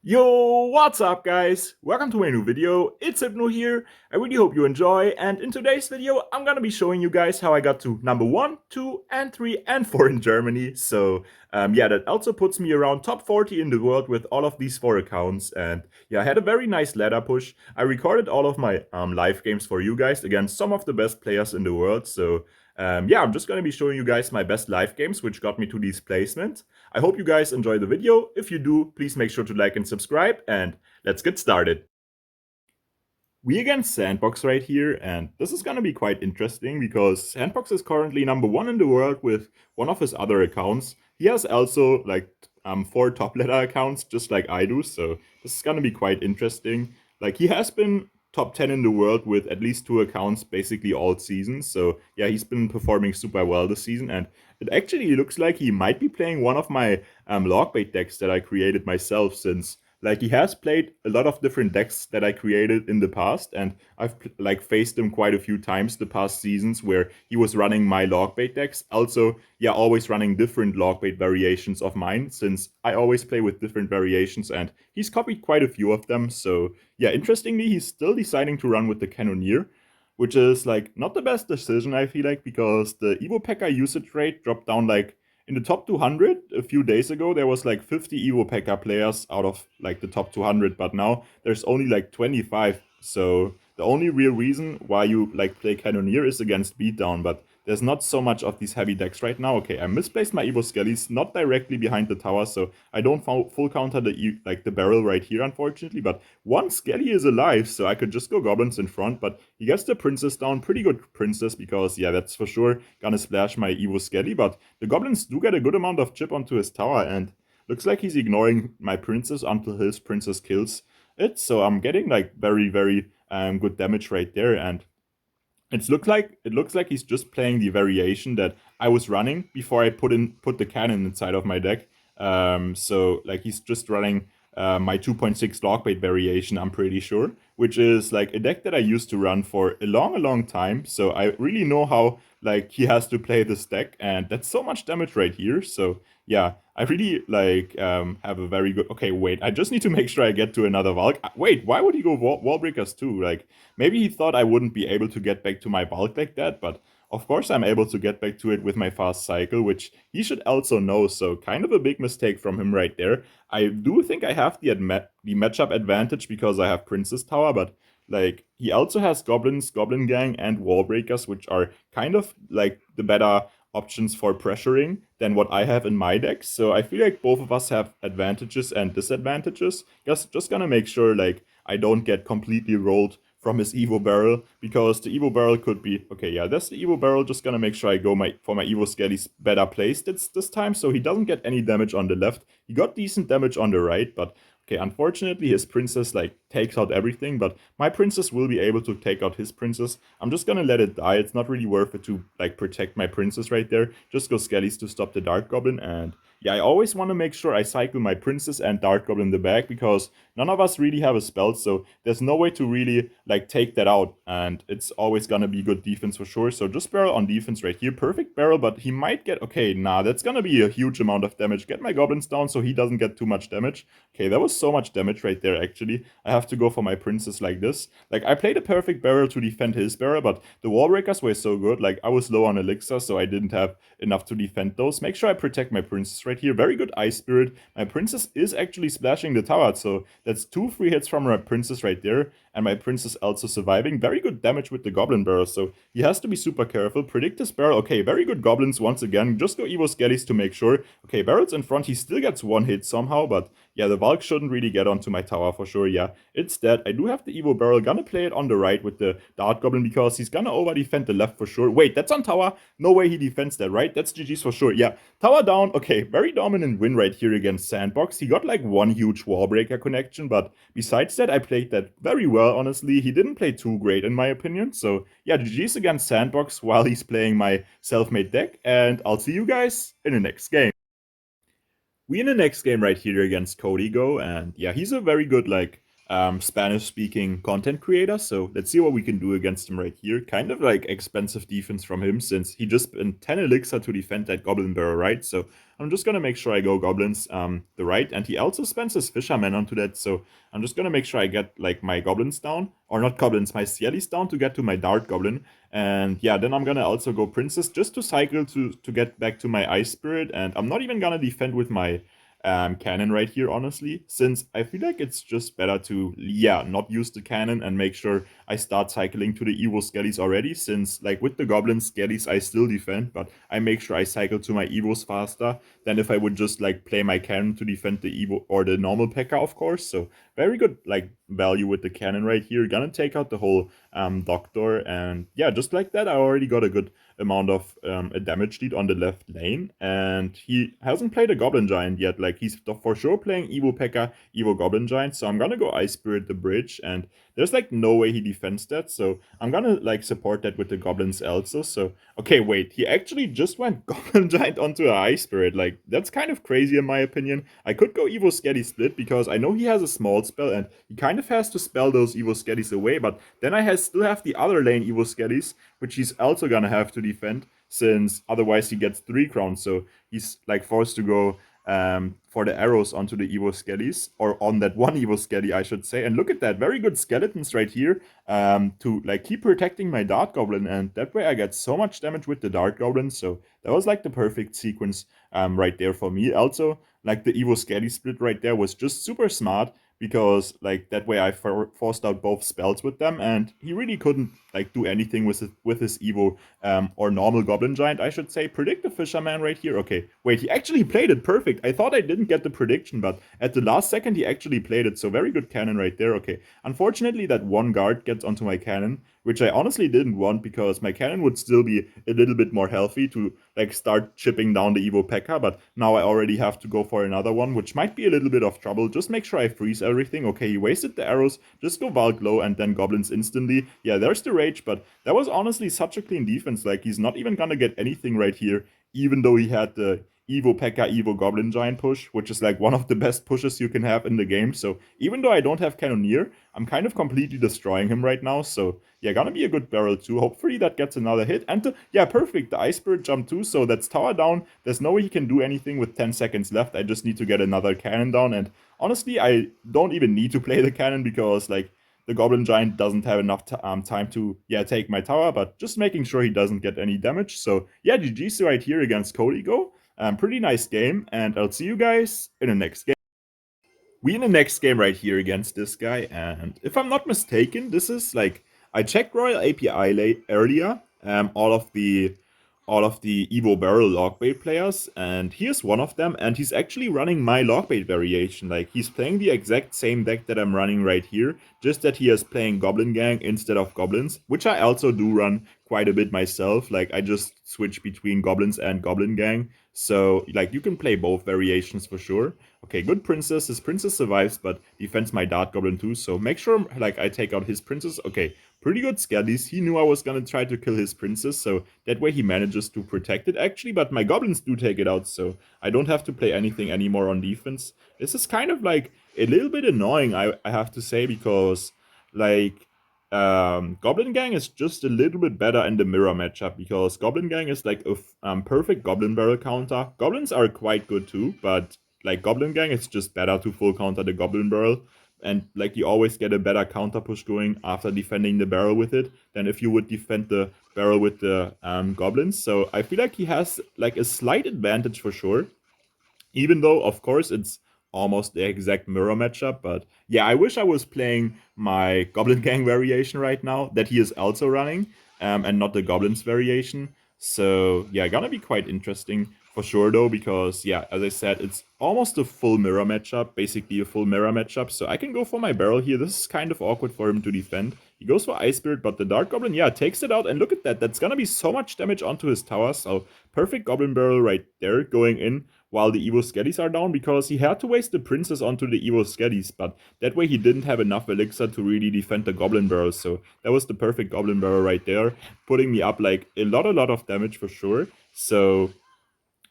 Yo, what's up guys? Welcome to my new video. It's Hypno here. I really hope you enjoy, and in today's video I'm gonna be showing you guys how I got to number 1, 2 and 3 and 4 in Germany. So yeah, that also puts me around top 40 in the world with all of these 4 accounts. And yeah, I had a very nice ladder push. I recorded all of my live games for you guys against some of the best players in the world. So yeah, I'm just gonna be showing you guys my best live games, which got me to these placements. I hope you guys enjoy the video. If you do, please make sure to like and subscribe, and let's get started. We against Sandbox right here, and this is gonna be quite interesting because Sandbox is currently number 1 in the world with one of his other accounts. He has also like 4 top ladder accounts, just like I do, so this is gonna be quite interesting. Like, he has been top 10 in the world with at least 2 accounts basically all seasons, so yeah, he's been performing super well this season, and it actually looks like he might be playing one of my LOGBAIT decks that I created myself, since like, he has played a lot of different decks that I created in the past, and I've like faced him quite a few times the past seasons where he was running my LOGBAIT decks. Also, yeah, always running different LOGBAIT variations of mine, since I always play with different variations, and he's copied quite a few of them. So yeah, interestingly, he's still deciding to run with the Cannoneer, which is like not the best decision, I feel like, because the Evo P.E.K.K.A usage rate dropped down like in the top 200 a few days ago. There was like 50 Evo P.E.K.K.A players out of like the top 200, but now there's only like 25. So the only real reason why you like play Cannoneer is against beatdown, but there's not so much of these heavy decks right now. Okay, I misplaced my Evo Skellies, not directly behind the tower, so I don't full counter the barrel right here, unfortunately. But one Skelly is alive, so I could just go goblins in front. But he gets the princess down, pretty good princess, because yeah, that's for sure gonna splash my Evo Skelly. But the goblins do get a good amount of chip onto his tower, and looks like he's ignoring my princess until his princess kills it. So I'm getting like very good damage right there, and it looks like he's just playing the variation that I was running before I put the cannon inside of my deck. So like, he's just running my 2.6 LOGBAIT variation, I'm pretty sure, which is like a deck that I used to run for a long time. So I really know how like he has to play this deck, and that's so much damage right here. So yeah, I really like have a very good. Okay, wait, I just need to make sure I get to another Valk. Wait, why would he go wall breakers too? Like, maybe he thought I wouldn't be able to get back to my bulk like that, but of course I'm able to get back to it with my fast cycle, which he should also know, so kind of a big mistake from him right there. I do think I have the matchup advantage because I have Princess Tower, but like, he also has Goblins, Goblin Gang, and Wall Breakers, which are kind of like the better options for pressuring than what I have in my deck. So I feel like both of us have advantages and disadvantages. Just gonna make sure like I don't get completely rolled from his Evo barrel, because the Evo barrel could be okay. Yeah, that's the Evo barrel. Just gonna make sure I go for my Evo Skellies better placed this time, so he doesn't get any damage on the left. He got decent damage on the right, but okay, unfortunately his princess like takes out everything, but my princess will be able to take out his princess. I'm just gonna let it die. It's not really worth it to like protect my princess right there. Just go Skellies to stop the Dark Goblin, and yeah, I always want to make sure I cycle my princess and Dark Goblin in the back, because none of us really have a spell, so there's no way to really like take that out, and it's always gonna be good defense for sure. So just barrel on defense right here. Perfect barrel, but he might get, okay, nah, that's gonna be a huge amount of damage. Get my goblins down so he doesn't get too much damage. Okay, that was so much damage right there, actually. I have to go for my princess like this. Like, I played a perfect barrel to defend his barrel, but the wall breakers were so good. Like, I was low on elixir, so I didn't have enough to defend those. Make sure I protect my princess right here. Very good Ice Spirit. My princess is actually splashing the tower, so that's 2 free hits from my princess right there, and my princess also surviving. Very good damage with the goblin barrel, so he has to be super careful. Predict his barrel. Okay, very good goblins once again. Just go Evo Skellies to make sure. Okay, barrel's in front. He still gets 1 hit somehow, but yeah, the Valk shouldn't really get onto my tower for sure. Yeah, it's dead. I do have the Evo barrel. Gonna play it on the right with the Dart Goblin, because he's gonna over defend the left for sure. Wait, that's on tower. No way he defends that, right? That's GG's for sure. Yeah, tower down. Okay, very dominant win right here against Sandbox. He got like 1 huge wall breaker connection, but besides that, I played that very well, honestly. He didn't play too great in my opinion. So yeah, GG's against Sandbox while he's playing my self-made deck, and I'll see you guys in the next game. We in the next game right here against Codigo, and yeah, he's a very good like Spanish-speaking content creator. So let's see what we can do against him right here. Kind of like expensive defense from him since he just spent 10 elixir to defend that Goblin Barrel, right? So I'm just gonna make sure I go Goblins the right, and he also spends his Fisherman onto that. So I'm just gonna make sure I get like my Goblins down, or not Goblins, my Cialis down to get to my Dart Goblin. And yeah, then I'm gonna also go Princess just to cycle to get back to my Ice Spirit, and I'm not even gonna defend with my cannon right here, honestly, since I feel like it's just better to, yeah, not use the cannon and make sure I start cycling to the Evo Skellies already, since, like, with the Goblin Skellies, I still defend, but I make sure I cycle to my Evos faster than if I would just, like, play my cannon to defend the Evo, or the normal P.E.K.K.A, of course, so very good, like, value with the cannon right here. Gonna take out the whole Doctor, and yeah, just like that, I already got a good amount of a damage lead on the left lane, and he hasn't played a Goblin Giant yet. Like, he's for sure playing Evo P.E.K.K.A, Evo Goblin Giant, so I'm gonna go Ice Spirit the bridge, and there's like no way he defends that, so I'm gonna like support that with the Goblins also. So okay, wait, he actually just went Goblin Giant onto a Ice Spirit. Like, that's kind of crazy in my opinion. I could go Evo Skelly Split because I know he has a small spell and he kind of has to spell those Evo Skellies away, but then I still have the other lane Evo Skellies, which he's also gonna have to defend, since otherwise he gets 3 crowns, so he's like forced to go for the arrows onto the Evo Skellies, or on that one Evo Skelly, I should say. And look at that, very good skeletons right here to like keep protecting my Dart Goblin, and that way I get so much damage with the Dart Goblin, so that was like the perfect sequence right there for me. Also, like the Evo Skelly split right there was just super smart, because like that way I forced out both spells with them, and he really couldn't like do anything with his Evo or normal Goblin Giant, I should say. Predict the Fisherman right here. Okay, wait, he actually played it perfect. I thought I didn't get the prediction, but at the last second he actually played it, so very good cannon right there. Okay, unfortunately that one guard gets onto my cannon, which I honestly didn't want, because my cannon would still be a little bit more healthy to like start chipping down the Evo P.E.K.K.A, but now I already have to go for another one, which might be a little bit of trouble. Just make sure I freeze everything. Okay, he wasted the arrows, just go Valk low and then Goblins instantly. Yeah, there's the rage, but that was honestly such a clean defense. Like, he's not even gonna get anything right here, even though he had the Evo P.E.K.K.A, Evo Goblin Giant push, which is like one of the best pushes you can have in the game. So even though I don't have Cannoneer, I'm kind of completely destroying him right now. So yeah, gonna be a good barrel too. Hopefully that gets another hit. And yeah, perfect. The Ice Spirit jump too. So that's tower down. There's no way he can do anything with 10 seconds left. I just need to get another cannon down. And honestly, I don't even need to play the cannon, because like the Goblin Giant doesn't have enough time to, yeah, take my tower, but just making sure he doesn't get any damage. So yeah, GG's right here against Codigo. Pretty nice game, and I'll see you guys in the next game. We in the next game right here against this guy, and if I'm not mistaken, this is like, I checked Royal API earlier, all of the Evo Barrel LOGBAIT players, and here's one of them, and he's actually running my LOGBAIT variation. Like, he's playing the exact same deck that I'm running right here, just that he is playing Goblin Gang instead of Goblins, which I also do run quite a bit myself. Like, I just switch between Goblins and Goblin Gang, so like you can play both variations for sure. Okay, good Princess. His Princess survives, but defends my Dart Goblin too, so make sure like I take out his Princess. Okay, pretty good Skellies. He knew I was gonna try to kill his Princess, so that way he manages to protect it actually, but my Goblins do take it out, so I don't have to play anything anymore on defense. This is kind of like a little bit annoying, I have to say, because like Goblin Gang is just a little bit better in the mirror matchup, because Goblin Gang is like a perfect Goblin Barrel counter. Goblins are quite good too, but like Goblin Gang is just better to full counter the Goblin Barrel, and like you always get a better counter push going after defending the barrel with it than if you would defend the barrel with the Goblins. So I feel like he has like a slight advantage for sure, even though, of course, it's almost the exact mirror matchup. But yeah, I wish I was playing my Goblin Gang variation right now, that he is also running, and not the Goblins variation. So yeah, gonna be quite interesting for sure though, because yeah, as I said, it's almost a full mirror matchup, basically a full mirror matchup. So I can go for my barrel here. This is kind of awkward for him to defend. He goes for Ice Spirit, but the Dark Goblin, yeah, takes it out. And look at that. That's gonna be so much damage onto his tower. So perfect Goblin Barrel right there going in while the Evo Skellies are down, because he had to waste the Princess onto the Evo Skellies, but that way he didn't have enough Elixir to really defend the Goblin Barrel, so that was the perfect Goblin Barrel right there, putting me up like a lot of damage for sure. So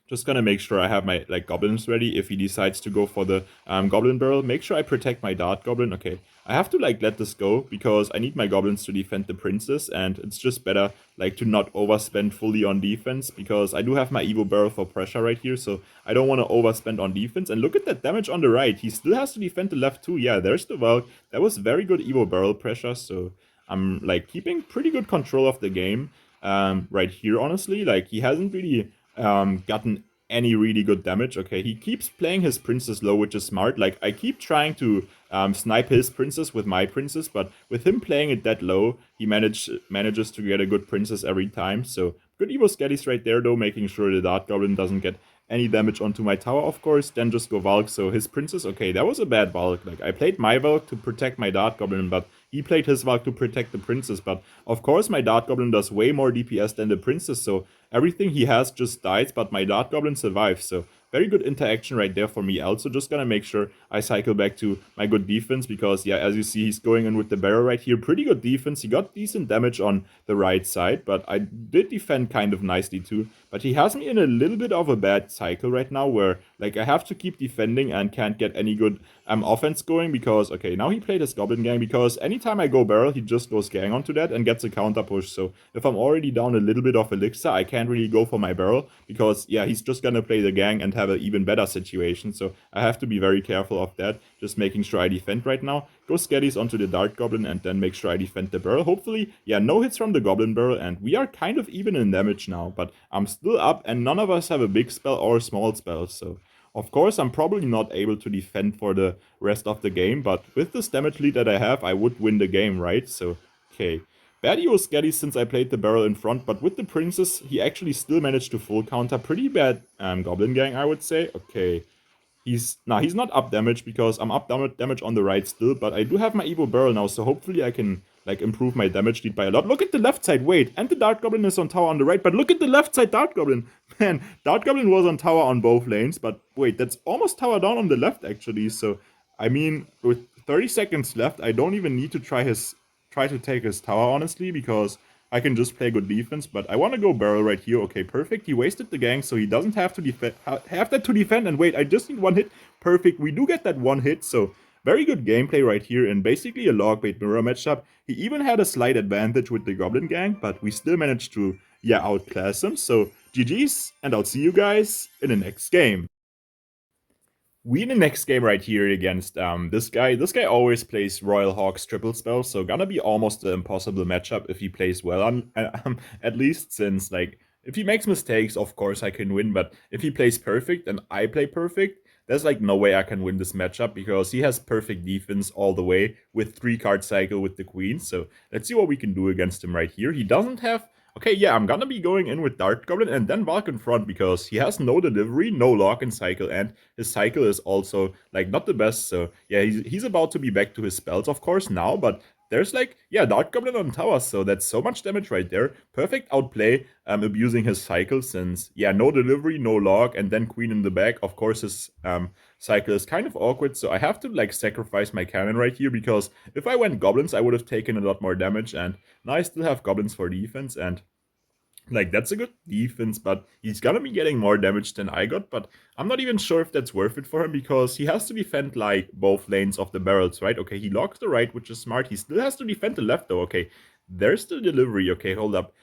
Just gonna make sure I have my like goblins ready if he decides to go for the goblin barrel. Make sure I protect my dart goblin. Okay, I have to like let this go because I need my goblins to defend the princess, and it's just better like to not overspend fully on defense because I do have my Evo barrel for pressure right here, so I don't want to overspend on defense. And look at that damage on the right. He still has to defend the left too. Yeah, there's the Valk. That was very good Evo barrel pressure, so I'm like keeping pretty good control of the game right here, honestly. Like he hasn't really gotten any really good damage. Okay, he keeps playing his princess low, which is smart. Like, I keep trying to snipe his princess with my princess, but with him playing it that low, he manages to get a good princess every time. So, good Evo Skellies right there, though, making sure the Dart Goblin doesn't get any damage onto my tower, of course. Then just go Valk. So, his princess, okay, that was a bad Valk. Like, I played my Valk to protect my Dart Goblin, but he played his Valk to protect the princess. But, of course, my Dart Goblin does way more DPS than the princess, so everything he has just dies, but my Dart Goblin survives, so very good interaction right there for me. Also just gonna make sure I cycle back to my good defense because, yeah, as you see, he's going in with the barrel right here. Pretty good defense. He got decent damage on the right side, but I did defend kind of nicely too. But he has me in a little bit of a bad cycle right now where, like, I have to keep defending and can't get any good offense going because, okay, now he played his Goblin Gang because anytime I go barrel, he just goes gang onto that and gets a counter push. So if I'm already down a little bit of elixir, I can't really go for my barrel because, yeah, he's just gonna play the gang and have an even better situation. So I have to be very careful of that. Just making sure I defend right now. Go Skellies onto the Dart Goblin and then make sure I defend the barrel. Hopefully, yeah, no hits from the Goblin barrel and we are kind of even in damage now. But I'm still up and none of us have a big spell or a small spell. So of course, I'm probably not able to defend for the rest of the game, but with this damage lead that I have, I would win the game, right? So, okay. Bad EO Scatty since I played the barrel in front, but with the princess, he actually still managed to full counter. Pretty bad Goblin Gang, I would say. Okay. He's not up damage because I'm up damage on the right still, but I do have my Evo Barrel now, so hopefully I can like improve my damage lead by a lot. Look at the left side, wait, and the Dart Goblin is on tower on the right, but look at the left side Dart Goblin. Man, Dart Goblin was on tower on both lanes, but wait, that's almost tower down on the left actually, so I mean, with 30 seconds left, I don't even need to try to take his tower, honestly, because I can just play good defense, but I want to go barrel right here. Okay, perfect. He wasted the gang, so he doesn't have to have that to defend. And wait, I just need one hit. Perfect. We do get that one hit, so very good gameplay right here in basically a LOGBAIT mirror matchup. He even had a slight advantage with the Goblin Gang, but we still managed to, yeah, outclass him. So GG's, and I'll see you guys in the next game. We in the next game right here against this guy. This guy always plays Royal Hawk's triple spell, so gonna be almost an impossible matchup if he plays well. At least since like if he makes mistakes, of course I can win. But if he plays perfect and I play perfect, there's like no way I can win this matchup because he has perfect defense all the way with 3-card cycle with the queen. So let's see what we can do against him right here. He doesn't have. Okay, yeah, I'm gonna be going in with Dart Goblin and then Valk in front because he has no delivery, no lock in cycle, and his cycle is also, like, not the best. So, yeah, he's about to be back to his spells, of course, now, but there's, like, yeah, Dart Goblin on tower, so that's so much damage right there. Perfect outplay, abusing his cycle since, yeah, no delivery, no lock, and then queen in the back. Of course, his cycle is kind of awkward, so I have to, like, sacrifice my cannon right here because if I went goblins, I would have taken a lot more damage, and now I still have goblins for defense, and like, that's a good defense, but he's gonna be getting more damage than I got, but I'm not even sure if that's worth it for him, because he has to defend, like, both lanes of the barrels, right? Okay, he locks the right, which is smart. He still has to defend the left, though. Okay, there's the delivery. Okay, hold up.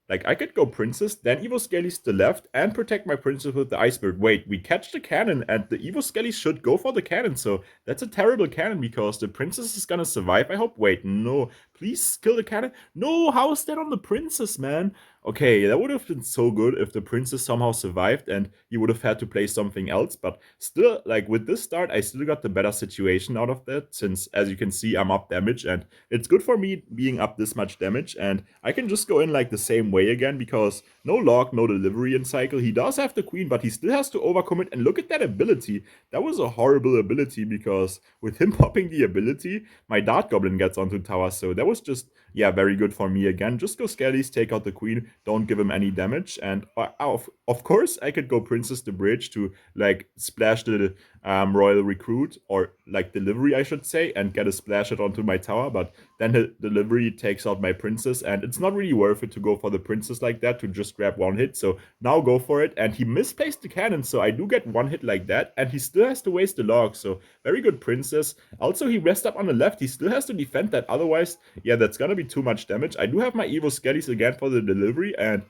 Like, I could go Princess, then Evo Skellies to the left, and protect my Princess with the Ice Bird. Wait, we catch the cannon, and the Evo Skellies should go for the cannon, so that's a terrible cannon, because the Princess is gonna survive, I hope. Wait, no. Please kill the cannon. No, how is that on the Princess, man? Okay, that would have been so good if the Princess somehow survived, and he would have had to play something else, but still, like, with this start, I still got the better situation out of that, since, as you can see, I'm up damage, and it's good for me being up this much damage, and I can just go in, like, the same way again, because no lock, no delivery in cycle. He does have the queen, but he still has to overcommit, and look at that ability. That was a horrible ability, because with him popping the ability, my Dart Goblin gets onto tower, so that was just, yeah, very good for me again. Just go Skellies, take out the queen, don't give him any damage, and of course, I could go Princess the Bridge to, like, splash the Royal Recruit, or like delivery, I should say, and get a splash it onto my tower. But then the delivery takes out my princess, and it's not really worth it to go for the princess like that to just grab one hit. So now go for it. And he misplaced the cannon, so I do get one hit like that, and he still has to waste the log. So very good princess. Also, he rests up on the left. He still has to defend that. Otherwise, yeah, that's gonna be too much damage. I do have my Evo Skellies again for the delivery, and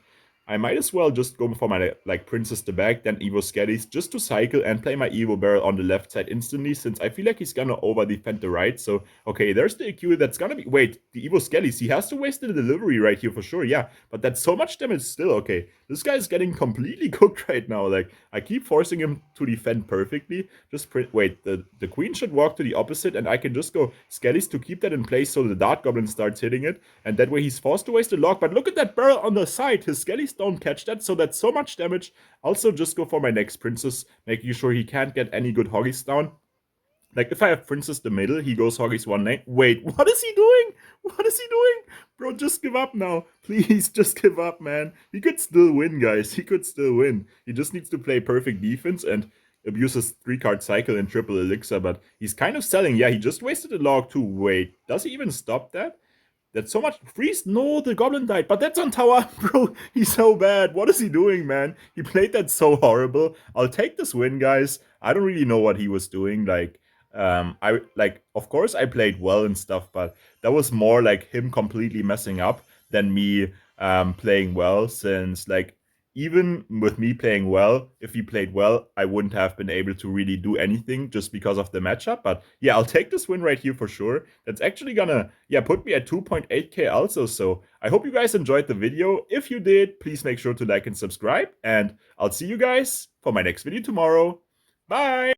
I might as well just go for my like Princess the back, then Evo Skellies, just to cycle and play my Evo Barrel on the left side instantly, since I feel like he's gonna over defend the right. So okay, there's the EQ that's gonna be, wait, the Evo Skellies, he has to waste the delivery right here for sure, yeah, but that's so much damage still. Okay, this guy is getting completely cooked right now. Like, I keep forcing him to defend perfectly. Just wait, the queen should walk to the opposite, and I can just go Skellies to keep that in place so the Dart Goblin starts hitting it, and that way he's forced to waste the log. But look at that barrel on the side, his Skellies don't catch that, so that's so much damage. Also, just go for my next princess, making sure he can't get any good hoggies down. Like, if I have Princess the middle, he goes hoggies 1 lane. Wait, what is he doing? What is he doing? Bro, just give up now. Please, just give up, man. He could still win, guys. He could still win. He just needs to play perfect defense and abuses 3-card cycle and triple elixir, but he's kind of selling. Yeah, he just wasted a log too. Wait, does he even stop that? That's so much. Freeze? No, the goblin died. But that's on tower. Bro, he's so bad. What is he doing, man? He played that so horrible. I'll take this win, guys. I don't really know what he was doing. Like, of course I played well and stuff, but that was more like him completely messing up than me playing well, since like, even with me playing well, if he played well, I wouldn't have been able to really do anything just because of the matchup. But yeah, I'll take this win right here for sure. That's actually gonna, yeah, put me at 2.8k also. So I hope you guys enjoyed the video. If you did, please make sure to like and subscribe. And I'll see you guys for my next video tomorrow. Bye!